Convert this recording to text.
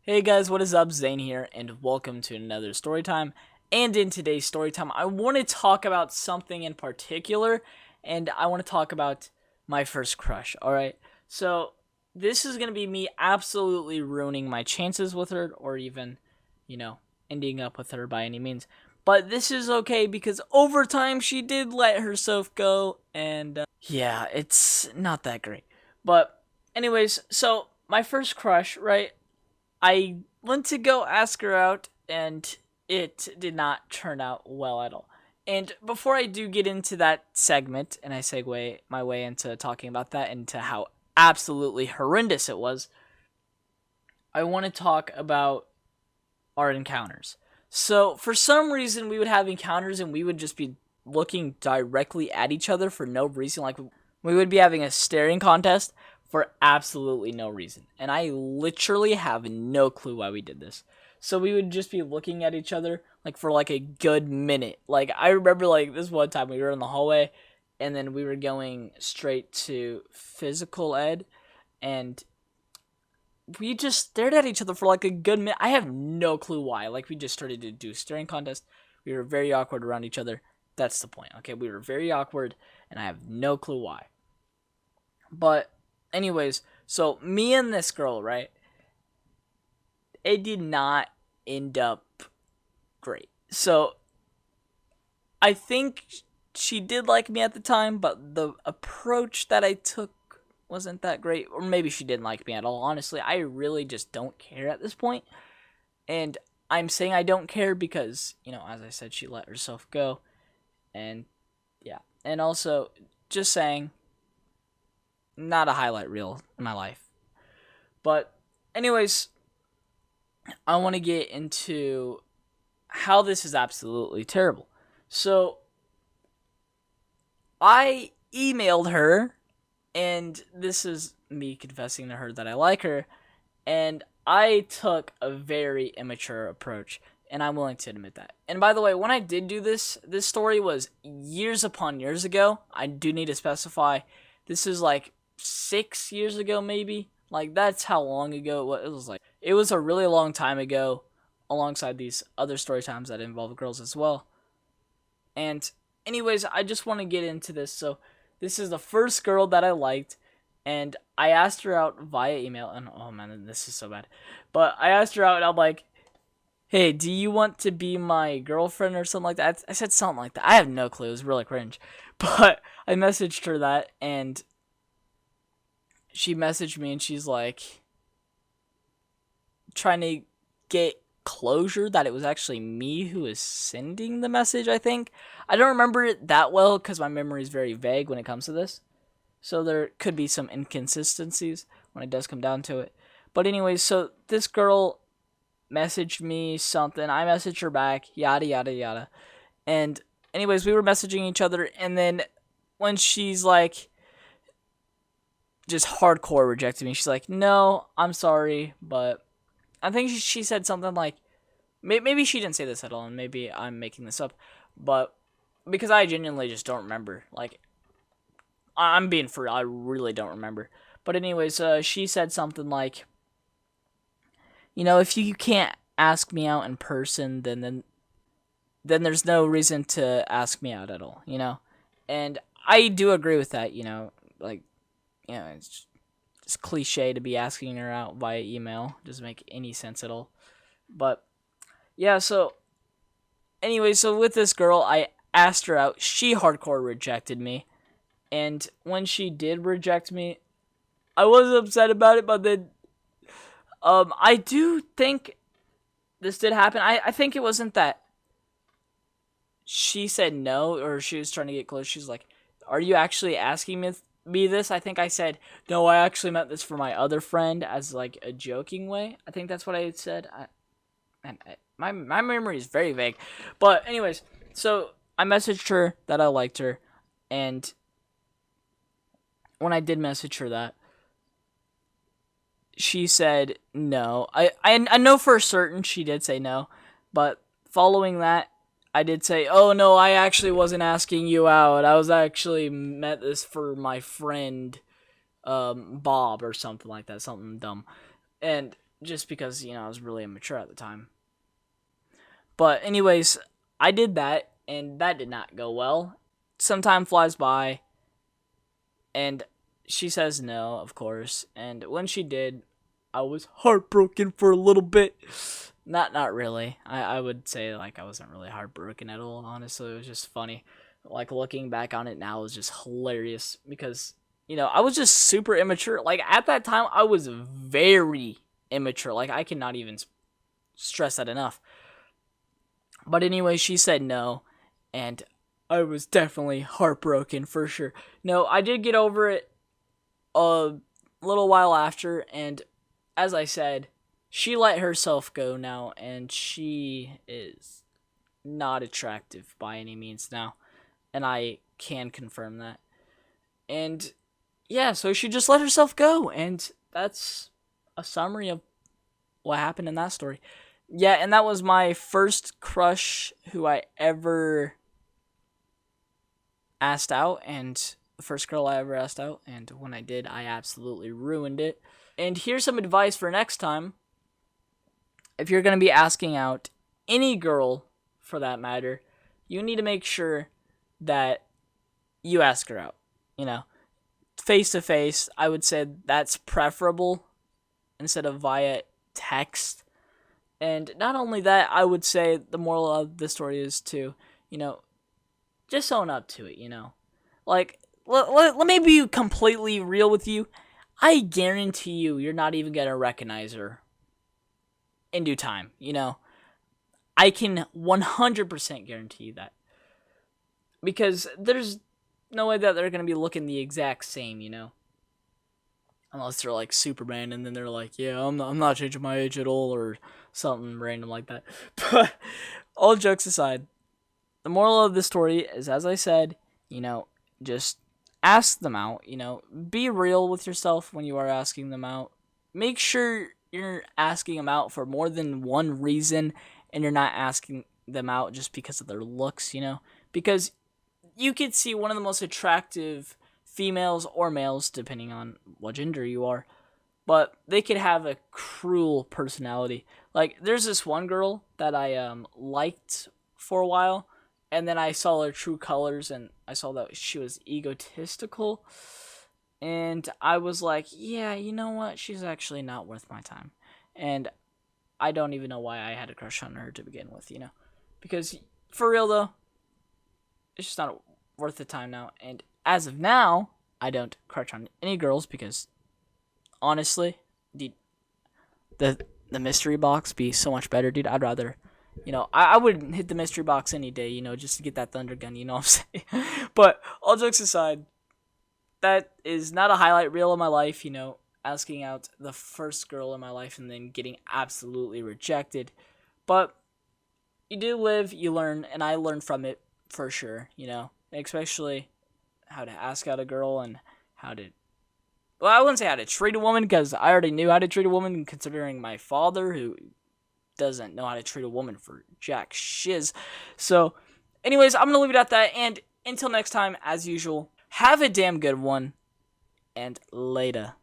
Hey guys, what is up? Zane here, and welcome to another story time. And in today's story time, I want to talk about something in particular, and I want to talk about my first crush. All right, so this is gonna be me absolutely ruining my chances with her, or even, you know, ending up with her by any means. But this is okay because over time she did let herself go, and yeah, it's not that great. But anyways, so my first crush, right? I went to go ask her out, and it did not turn out well at all. And before I do get into that segment, and I segue my way into talking about that, into how absolutely horrendous it was, I want to talk about our encounters. So, for some reason, we would have encounters and we would just be looking directly at each other for no reason. Like, we would be having a staring contest for absolutely no reason. And I literally have no clue why we did this. So, we would just be looking at each other, like, for like a good minute. Like, I remember, like, this one time we were in the hallway and then we were going straight to physical ed. And we just stared at each other for like a good minute. I have no clue why. Like, we just started to do staring contest. We were very awkward around each other. That's the point. Okay, we were very awkward, and I have no clue why. But, anyways, so me and this girl, right? It did not end up great. So I think she did like me at the time, but the approach that I took wasn't that great. Or maybe she didn't like me at all. Honestly, I really just don't care at this point. And I'm saying I don't care because, as I said, she let herself go. And yeah. And also, just saying, not a highlight reel in my life. But, anyways, I want to get into how this is absolutely terrible. So, I emailed her, and this is me confessing to her that I like her, and I took a very immature approach, and I'm willing to admit that. And by the way, when I did do this story was years upon years ago. I do need to specify this is like 6 years ago, maybe. Like, that's how long ago it was. Like, it was a really long time ago, alongside these other story times that involve girls as well. And anyways, I just want to get into this. So this is the first girl that I liked, and I asked her out via email. And oh man, this is so bad. But I asked her out, and I'm like, "Hey, do you want to be my girlfriend or something like that?" I said something like that. I have no clue. It was really cringe. But I messaged her that, and she messaged me, and she's like trying to get closure that it was actually me who was sending the message, I think. I don't remember it that well because my memory is very vague when it comes to this. So there could be some inconsistencies when it does come down to it. But anyways, so this girl messaged me something. I messaged her back, yada yada yada. And anyways, we were messaging each other, and then when she's like just hardcore rejected me, she's like, "No, I'm sorry, but I think she said something like, maybe she didn't say this at all, and maybe I'm making this up, but because I genuinely just don't remember. Like, I'm being for real, I really don't remember. But anyways, she said something like, if you can't ask me out in person, then there's no reason to ask me out at all. And I do agree with that. Like, it's cliche to be asking her out via email. Doesn't make any sense at all. But yeah, so anyway, so with this girl, I asked her out. She hardcore rejected me. And when she did reject me, I was upset about it, but then I do think this did happen. I think it wasn't that she said no or she was trying to get close. She's like, "Are you actually asking me this?" I think I said, "No, I actually meant this for my other friend," as like a joking way. I think that's what I said. My memory is very vague. But anyways, so I messaged her that I liked her, and when I did message her that, she said no. I know for certain she did say no, but following that, I did say, "Oh no, I actually wasn't asking you out. I was actually meant this for my friend Bob or something like that, something dumb." And just because, I was really immature at the time. But anyways, I did that, and that did not go well. Some time flies by, and she says no, of course. And when she did, I was heartbroken for a little bit. Not really. I would say like I wasn't really heartbroken at all. Honestly, it was just funny. Like looking back on it now is just hilarious because I was just super immature. Like at that time, I was very immature. Like I cannot even stress that enough. But anyway, she said no, and I was definitely heartbroken for sure. No, I did get over it a little while after, and as I said, she let herself go now, and she is not attractive by any means now, and I can confirm that. And yeah, so she just let herself go, and that's a summary of what happened in that story. Yeah, and that was my first crush who I ever asked out, and the first girl I ever asked out, and when I did, I absolutely ruined it. And here's some advice for next time. If you're going to be asking out any girl, for that matter, you need to make sure that you ask her out. Face to face, I would say that's preferable instead of via text. And not only that, I would say the moral of the story is to, just own up to it, Like, let me be completely real with you. I guarantee you're not even going to recognize her in due time, I can 100% guarantee you that. Because there's no way that they're going to be looking the exact same, Unless they're like Superman and then they're like, yeah, I'm not changing my age at all or something random like that. But all jokes aside, the moral of the story is, as I said, just ask them out, be real with yourself when you are asking them out. Make sure you're asking them out for more than one reason and you're not asking them out just because of their looks, Because you could see one of the most attractive females or males, depending on what gender you are, but they could have a cruel personality. Like, there's this one girl that I liked for a while, and then I saw her true colors, and I saw that she was egotistical, and I was like, yeah, you know what? She's actually not worth my time. And I don't even know why I had a crush on her to begin with, Because, for real though, it's just not worth the time now. And as of now, I don't crush on any girls because, honestly, the mystery box be so much better, dude. I'd rather, I would hit the mystery box any day, just to get that thunder gun, you know what I'm saying? But all jokes aside, that is not a highlight reel of my life, asking out the first girl in my life and then getting absolutely rejected. But you do live, you learn, and I learned from it for sure, especially how to ask out a girl and how to, well, I wouldn't say how to treat a woman because I already knew how to treat a woman considering my father, who doesn't know how to treat a woman for jack shiz. So, anyways, I'm going to leave it at that, and until next time, as usual, have a damn good one, and later.